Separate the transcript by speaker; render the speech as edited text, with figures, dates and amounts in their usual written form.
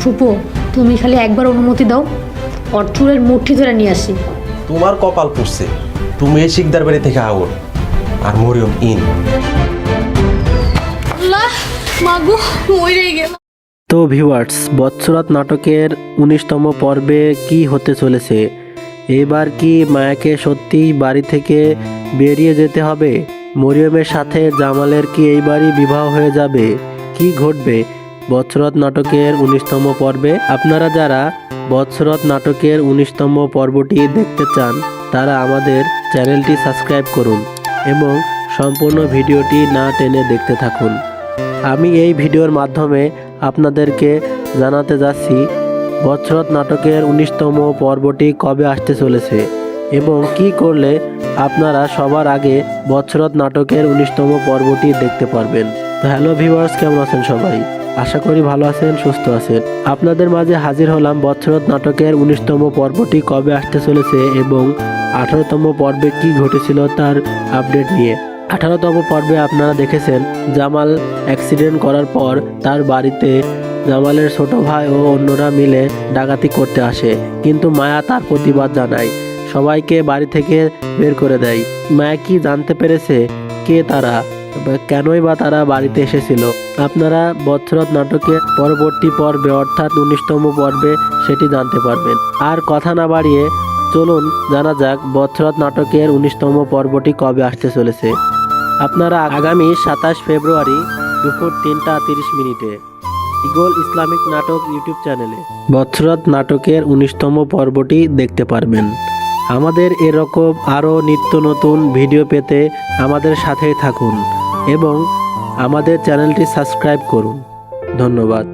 Speaker 1: ফুপো, তুমি খালি একবার অনুমতি দাও, ওর চুলের মুঠি ধরে নিয়ে আসি।
Speaker 2: তোমার কপাল পড়ছে, তুমি এই শিকদার বাড়ি থেকে আউট আর মরিয়ম ইন।
Speaker 1: আল্লাহ মাগো, মরে গেল।
Speaker 3: তো ভিউয়ার্স, বৎসরাত নাটকের 19তম পর্বে কি হতে চলেছে? এবার কি মায়াকে সত্যিই বাড়ি থেকে বেরিয়ে যেতে হবে? মরিয়মের সাথে জামালের কি এইবারই বিবাহ হয়ে যাবে? কি ঘটবে বৎসরাত নাটকের 19তম পর্বে? আপনারা যারা বৎসরাত নাটকের 19তম পর্বটি দেখতে চান তারা আমাদের চ্যানেলটি সাবস্ক্রাইব করুন এবং সম্পূর্ণ ভিডিওটি না টেনে দেখতে থাকুন। আমি এই ভিডিওর মাধ্যমে আপনাদেরকে জানাতে যাচ্ছি বৎসরাত নাটকের 19তম পর্বটি কবে আসতে চলেছে এবং কি করলে আপনারা সবার আগে বৎসরাত নাটকের 19তম পর্বটি দেখতে পারবেন। তো হ্যালো ভিউয়ার্স, কেমন আছেন সবাই? আশা করি ভালো আছেন, সুস্থ আছেন। আপনাদের মাঝে হাজির হলাম বৎসরাত নাটকের 19তম পর্বটি কবে আসতে চলেছে এবং 18তম পর্বে কি ঘটেছিল তার আপডেট নিয়ে। 18তম পর্বে আপনারা দেখেছেন জামাল অ্যাক্সিডেন্ট করার পর তার বাড়িতে জামালের ছোট ভাই ও অন্যরা মিলে ডাকাতি করতে আসে, কিন্তু মায়া তার প্রতিবাদ জানায়, সবাইকে বাড়ি থেকে বের করে দেয়। মায়া কি জানতে পেরেছে কে তারা, কেনই বা তারা বাড়িতে এসেছিল? আপনারা বৎসরাত নাটকের পরবর্তী পর্বে অর্থাৎ 19তম পর্বে সেটি জানতে পারবেন। আর কথা না বাড়িয়ে চলুন জানা যাক বৎসরাত নাটকের 19তম পর্বটি কবে আসতে চলেছে। আপনারা আগামী 27 ফেব্রুয়ারি দুপুর 3টা 30 মিনিটে ইগল ইসলামিক নাটক ইউটিউব চ্যানেলে বৎসরাত নাটকের 19তম পর্বটি দেখতে পারবেন। আমাদের এরকম আরও নিত্য নতুন ভিডিও পেতে আমাদের সাথেই থাকুন এবং আমাদের চ্যানেলটি সাবস্ক্রাইব করুন। ধন্যবাদ।